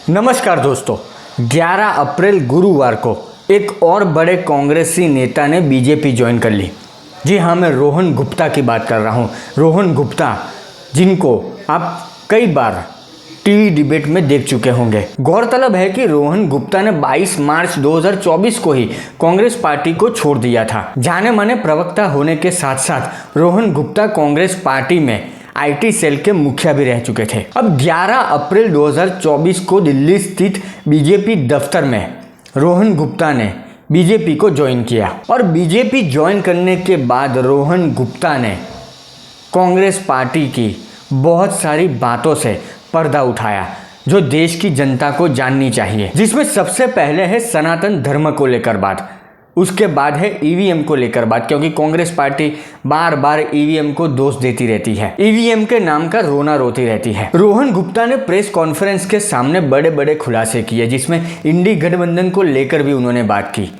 नमस्कार दोस्तों, 11 अप्रैल गुरुवार को एक और बड़े कांग्रेसी नेता ने बीजेपी ज्वाइन कर ली। जी हाँ, मैं रोहन गुप्ता की बात कर रहा हूँ। रोहन गुप्ता, जिनको आप कई बार टीवी डिबेट में देख चुके होंगे। गौरतलब है कि रोहन गुप्ता ने 22 मार्च 2024 को ही कांग्रेस पार्टी को छोड़ दिया था। जाने माने प्रवक्ता होने के साथ साथ रोहन गुप्ता कांग्रेस पार्टी में आईटी सेल के मुखिया भी रह चुके थे। अब 11 अप्रैल 2024 को दिल्ली स्थित बीजेपी दफ्तर में रोहन गुप्ता ने बीजेपी को ज्वाइन किया और बीजेपी ज्वाइन करने के बाद रोहन गुप्ता ने कांग्रेस पार्टी की बहुत सारी बातों से पर्दा उठाया जो देश की जनता को जाननी चाहिए, जिसमें सबसे पहले है सनातन धर्म को लेकर बात, उसके बाद है ईवीएम को लेकर बात, क्योंकि कांग्रेस पार्टी बार बार ईवीएम को दोष देती रहती है, ईवीएम के नाम का रोना रोती रहती है। रोहन गुप्ता ने प्रेस कॉन्फ्रेंस के सामने बड़े बड़े खुलासे किए, जिसमें इंडी गठबंधन को लेकर भी उन्होंने बात की,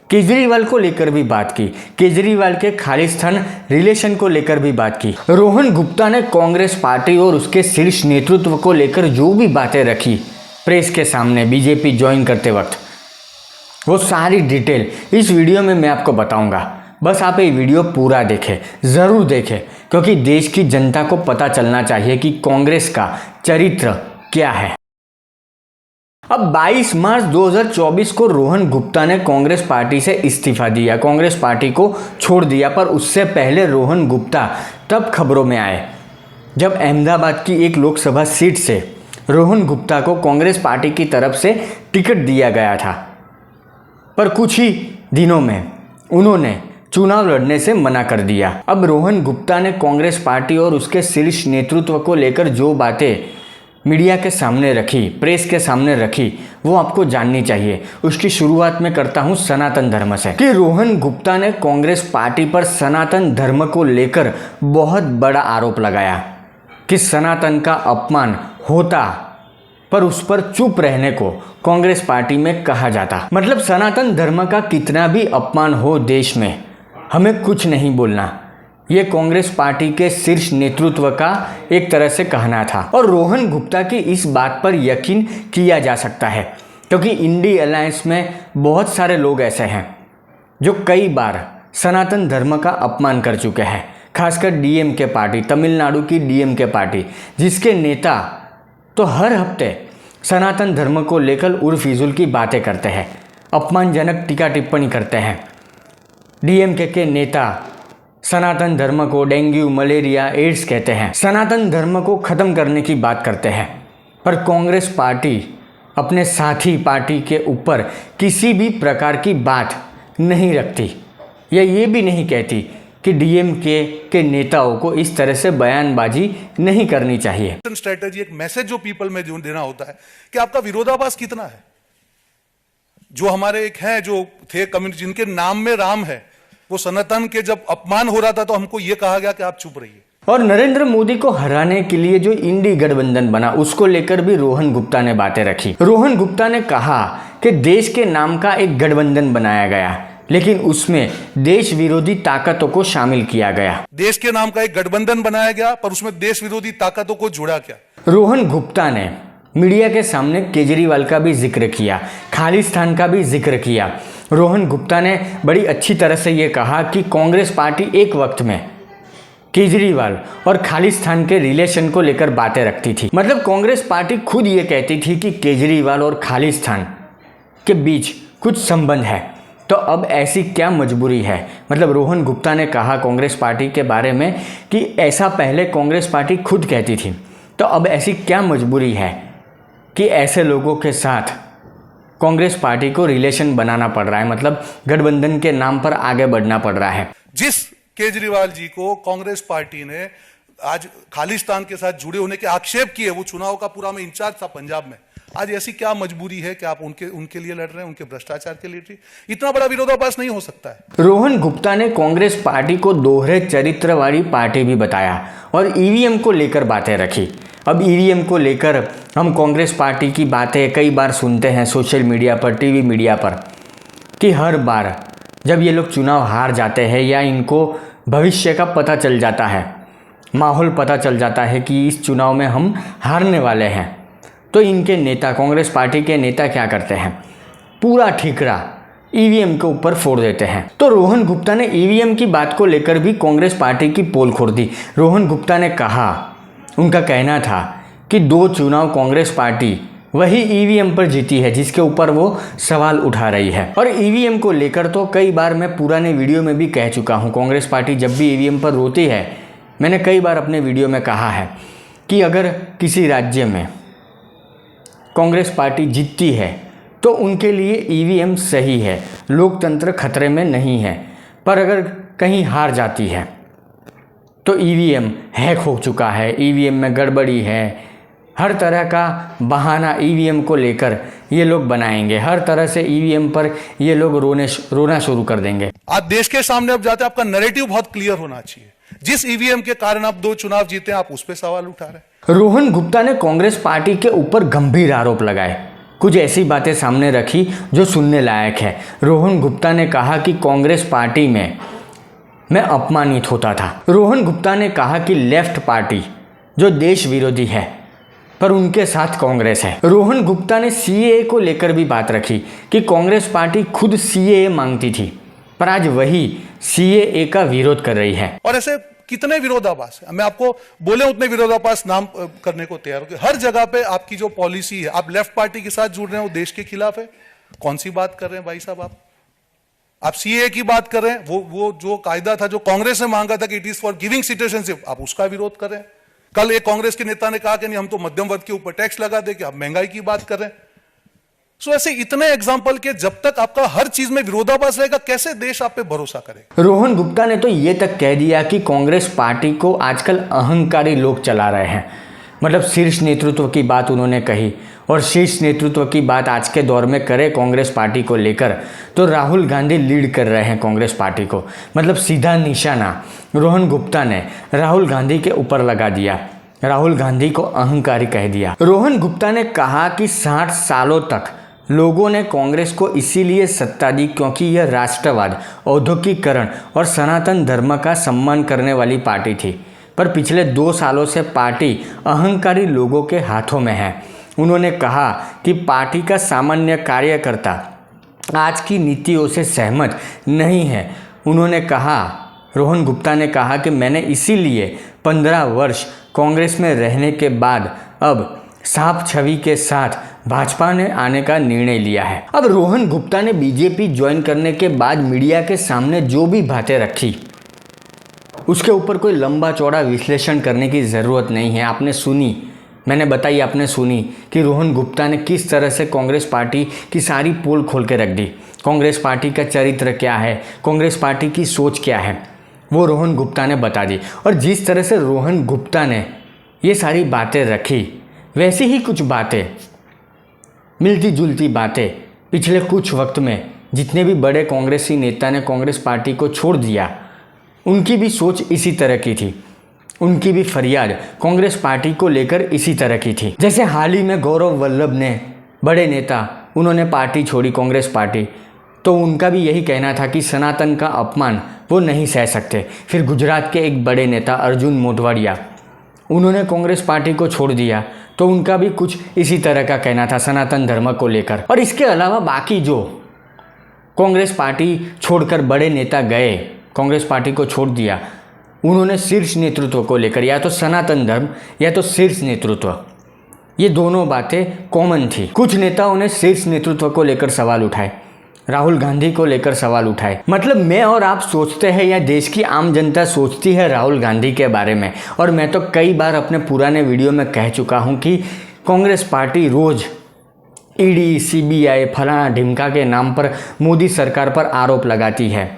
केजरीवाल को लेकर भी बात की, केजरीवाल के खालिस्तान रिलेशन को लेकर भी बात की। रोहन गुप्ता ने कांग्रेस पार्टी और उसके शीर्ष नेतृत्व को लेकर जो भी बातें रखी प्रेस के सामने बीजेपी ज्वाइन करते वक्त, वो सारी डिटेल इस वीडियो में मैं आपको बताऊंगा। बस आप ये वीडियो पूरा देखें, ज़रूर देखें, क्योंकि देश की जनता को पता चलना चाहिए कि कांग्रेस का चरित्र क्या है। अब 22 मार्च 2024 को रोहन गुप्ता ने कांग्रेस पार्टी से इस्तीफा दिया, कांग्रेस पार्टी को छोड़ दिया। पर उससे पहले रोहन गुप्ता तब खबरों में आए जब अहमदाबाद की एक लोकसभा सीट से रोहन गुप्ता को कांग्रेस पार्टी की तरफ से टिकट दिया गया था, पर कुछ ही दिनों में उन्होंने चुनाव लड़ने से मना कर दिया। अब रोहन गुप्ता ने कांग्रेस पार्टी और उसके शीर्ष नेतृत्व को लेकर जो बातें मीडिया के सामने रखी, प्रेस के सामने रखी, वो आपको जाननी चाहिए। उसकी शुरुआत में करता हूँ सनातन धर्म से, कि रोहन गुप्ता ने कांग्रेस पार्टी पर सनातन धर्म को लेकर बहुत बड़ा आरोप लगाया कि सनातन का अपमान होता, पर उस पर चुप रहने को कांग्रेस पार्टी में कहा जाता। मतलब सनातन धर्म का कितना भी अपमान हो देश में, हमें कुछ नहीं बोलना, ये कांग्रेस पार्टी के शीर्ष नेतृत्व का एक तरह से कहना था। और रोहन गुप्ता की इस बात पर यकीन किया जा सकता है, क्योंकि इंडी अलायंस में बहुत सारे लोग ऐसे हैं जो कई बार सनातन धर्म का अपमान कर चुके हैं, खासकर डीएमके पार्टी, तमिलनाडु की डीएमके पार्टी, जिसके नेता तो हर हफ्ते सनातन धर्म को लेकर उर्फिजुल की बातें करते हैं, अपमानजनक टीका टिप्पणी करते हैं। डीएमके के नेता सनातन धर्म को डेंगू, मलेरिया, एड्स कहते हैं, सनातन धर्म को ख़त्म करने की बात करते हैं। पर कांग्रेस पार्टी अपने साथी पार्टी के ऊपर किसी भी प्रकार की बात नहीं रखती, या ये भी नहीं कहती कि डीएमके के नेताओं को इस तरह से बयानबाजी नहीं करनी चाहिए। स्ट्रेटेजी, एक मैसेज जो पीपल में जो देना होता है कि आपका विरोधाभास कितना है। जो हमारे एक हैं जो थे कम्युनिटी, जिनके नाम में राम है, वो सनातन के जब अपमान हो रहा था तो हमको ये कहा गया कि आप चुप रहिए। और नरेंद्र मोदी को हराने के लिए जो इंडी गठबंधन बना, उसको लेकर भी रोहन गुप्ता ने बातें रखी। रोहन गुप्ता ने कहा कि देश के नाम का एक गठबंधन बनाया गया, लेकिन उसमें देश विरोधी ताकतों को शामिल किया गया। देश के नाम का एक गठबंधन बनाया गया, पर उसमें देश विरोधी ताकतों को जोड़ा क्या? रोहन गुप्ता ने मीडिया के सामने केजरीवाल का भी जिक्र किया, खालिस्तान का भी जिक्र किया। रोहन गुप्ता ने बड़ी अच्छी तरह से ये कहा कि कांग्रेस पार्टी एक वक्त में केजरीवाल और खालिस्तान के रिलेशन को लेकर बातें रखती थी। मतलब कांग्रेस पार्टी खुद ये कहती थी कि केजरीवाल और खालिस्तान के बीच कुछ संबंध है, तो अब ऐसी क्या मजबूरी है। मतलब रोहन गुप्ता ने कहा कांग्रेस पार्टी के बारे में कि ऐसा पहले कांग्रेस पार्टी खुद कहती थी, तो अब ऐसी क्या मजबूरी है कि ऐसे लोगों के साथ कांग्रेस पार्टी को रिलेशन बनाना पड़ रहा है, मतलब गठबंधन के नाम पर आगे बढ़ना पड़ रहा है। जिस केजरीवाल जी को कांग्रेस पार्टी ने आज खालिस्तान के साथ जुड़े होने के आक्षेप किए, वो चुनाव का पूरा में इंचार्ज था पंजाब में, आज ऐसी क्या मजबूरी है कि आप उनके लिए लड़ रहे हैं, उनके भ्रष्टाचार के लिए? इतना बड़ा विरोधाभास नहीं हो सकता है। रोहन गुप्ता ने कांग्रेस पार्टी को दोहरे चरित्र वाली पार्टी भी बताया और ईवीएम को लेकर बातें रखी। अब ईवीएम को लेकर हम कांग्रेस पार्टी की बातें कई बार सुनते हैं सोशल मीडिया पर, टीवी मीडिया पर, कि हर बार जब ये लोग चुनाव हार जाते हैं या इनको भविष्य का पता चल जाता है, माहौल पता चल जाता है कि इस चुनाव में हम हारने वाले हैं, तो इनके नेता, कांग्रेस पार्टी के नेता क्या करते हैं, पूरा ठीकरा ईवीएम के ऊपर फोड़ देते हैं। तो रोहन गुप्ता ने ईवीएम की बात को लेकर भी कांग्रेस पार्टी की पोल खोल दी। रोहन गुप्ता ने कहा, उनका कहना था कि 2 चुनाव कांग्रेस पार्टी वही ईवीएम पर जीती है जिसके ऊपर वो सवाल उठा रही है। और ईवीएम को लेकर तो कई बार मैं पुराने वीडियो में भी कह चुका हूँ, कांग्रेस पार्टी जब भी ईवीएम पर रोती है, मैंने कई बार अपने वीडियो में कहा है कि अगर किसी राज्य में कांग्रेस पार्टी जीतती है तो उनके लिए ईवीएम सही है, लोकतंत्र खतरे में नहीं है। पर अगर कहीं हार जाती है तो ईवीएम हैक हो चुका है, ईवीएम में गड़बड़ी है, हर तरह का बहाना ईवीएम को लेकर ये लोग बनाएंगे, हर तरह से ईवीएम पर ये लोग रोना शुरू कर देंगे। आप देश के सामने अब जाते, आपका नैरेटिव बहुत क्लियर होना चाहिए। जिस ईवीएम के कारण आप 2 चुनाव जीते, आप उस पर सवाल उठा रहे हैं। रोहन गुप्ता ने कांग्रेस पार्टी के ऊपर गंभीर आरोप लगाए, कुछ ऐसी बातें सामने रखी जो सुनने लायक है। रोहन गुप्ता ने कहा कि कांग्रेस पार्टी में मैं अपमानित होता था। रोहन गुप्ता ने कहा कि लेफ्ट पार्टी जो देश विरोधी है पर उनके साथ कांग्रेस है। रोहन गुप्ता ने सीएए को लेकर भी बात रखी कि कांग्रेस पार्टी खुद सीएए मांगती थी पर आज वही सीएए का विरोध कर रही है। और ऐसे कितने विरोधाभास है, मैं आपको बोले उतने विरोधाभास नाम करने को तैयार हूं। हर जगह पे आपकी जो पॉलिसी है, आप लेफ्ट पार्टी के साथ जुड़ रहे हैं, वो देश के खिलाफ है। कौन सी बात कर रहे हैं भाई साहब आप सीएए की बात कर रहे हैं, वो जो कायदा था जो कांग्रेस ने मांगा था कि it is for giving citizenship, आप उसका विरोध कर रहे हैं। कल एक कांग्रेस के नेता ने कहा कि नहीं हम तो मध्यम वर्ग के ऊपर टैक्स लगा दे, कि आप महंगाई की बात कर रहे हैं। सो ऐसे इतने एग्जाम्पल के जब तक आपका हर चीज में विरोधाभास रहेगा, कैसे देश आप पे भरोसा करेगा। रोहन गुप्ता ने तो ये तक कह दिया कि कांग्रेस पार्टी को आजकल अहंकारी लोग चला रहे हैं, मतलब शीर्ष नेतृत्व की बात उन्होंने कही। और शीर्ष नेतृत्व की बात आज के दौर में करे कांग्रेस पार्टी को लेकर तो राहुल गांधी लीड कर रहे हैं कांग्रेस पार्टी को, मतलब सीधा निशाना रोहन गुप्ता ने राहुल गांधी के ऊपर लगा दिया, राहुल गांधी को अहंकारी कह दिया। रोहन गुप्ता ने कहा कि 60 सालों तक लोगों ने कांग्रेस को इसीलिए सत्ता दी क्योंकि यह राष्ट्रवाद, औद्योगिकरण और सनातन धर्म का सम्मान करने वाली पार्टी थी। पर पिछले 2 सालों से पार्टी अहंकारी लोगों के हाथों में है। उन्होंने कहा कि पार्टी का सामान्य कार्यकर्ता आज की नीतियों से सहमत नहीं है। उन्होंने कहा, रोहन गुप्ता ने कहा कि मैंने इसीलिए 15 वर्ष कांग्रेस में रहने के बाद अब साफ छवि के साथ भाजपा ने आने का निर्णय लिया है। अब रोहन गुप्ता ने बीजेपी ज्वाइन करने के बाद मीडिया के सामने जो भी बातें रखी उसके ऊपर कोई लंबा चौड़ा विश्लेषण करने की ज़रूरत नहीं है। आपने सुनी, मैंने बताई, आपने सुनी कि रोहन गुप्ता ने किस तरह से कांग्रेस पार्टी की सारी पोल खोल के रख दी। कांग्रेस पार्टी का चरित्र क्या है, कांग्रेस पार्टी की सोच क्या है, वो रोहन गुप्ता ने बता दी। और जिस तरह से रोहन गुप्ता ने ये सारी बातें रखी, वैसी ही कुछ बातें, मिलती जुलती बातें पिछले कुछ वक्त में जितने भी बड़े कांग्रेसी नेता ने कांग्रेस पार्टी को छोड़ दिया, उनकी भी सोच इसी तरह की थी, उनकी भी फरियाद कांग्रेस पार्टी को लेकर इसी तरह की थी। जैसे हाल ही में गौरव वल्लभ ने, बड़े नेता, उन्होंने पार्टी छोड़ी कांग्रेस पार्टी, तो उनका भी यही कहना था कि सनातन का अपमान वो नहीं सह सकते। फिर गुजरात के एक बड़े नेता अर्जुन मोढवाडिया, उन्होंने कांग्रेस पार्टी को छोड़ दिया, तो उनका भी कुछ इसी तरह का कहना था सनातन धर्म को लेकर। और इसके अलावा बाकी जो कांग्रेस पार्टी छोड़कर बड़े नेता गए, कांग्रेस पार्टी को छोड़ दिया, उन्होंने शीर्ष नेतृत्व को लेकर या तो सनातन धर्म या तो शीर्ष नेतृत्व, ये दोनों बातें कॉमन थी। कुछ नेताओं ने शीर्ष नेतृत्व को लेकर सवाल उठाए, राहुल गांधी को लेकर सवाल उठाए। मतलब मैं और आप सोचते हैं या देश की आम जनता सोचती है राहुल गांधी के बारे में। और मैं तो कई बार अपने पुराने वीडियो में कह चुका हूं कि कांग्रेस पार्टी रोज़ ईडी, सीबीआई, फलाना ढिमका के नाम पर मोदी सरकार पर आरोप लगाती है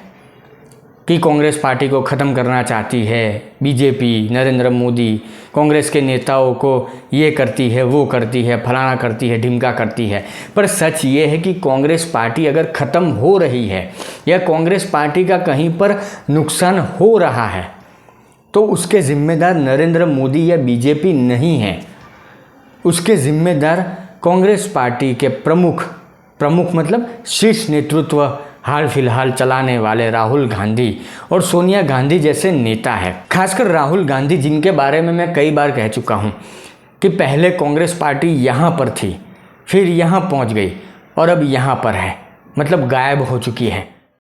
कि कांग्रेस पार्टी को ख़त्म करना चाहती है बीजेपी, नरेंद्र मोदी, कांग्रेस के नेताओं को ये करती है, वो करती है, फलाना करती है, ढिमका करती है। पर सच ये है कि कांग्रेस पार्टी अगर ख़त्म हो रही है या कांग्रेस पार्टी का कहीं पर नुकसान हो रहा है तो उसके ज़िम्मेदार नरेंद्र मोदी या बीजेपी नहीं है, उसके ज़िम्मेदार कांग्रेस पार्टी के प्रमुख मतलब शीर्ष नेतृत्व, हाल फिलहाल चलाने वाले राहुल गांधी और सोनिया गांधी जैसे नेता है। खासकर राहुल गांधी, जिनके बारे में मैं कई बार कह चुका हूँ कि पहले कांग्रेस पार्टी यहाँ पर थी, फिर यहाँ पहुँच गई और अब यहाँ पर है, मतलब गायब हो चुकी है।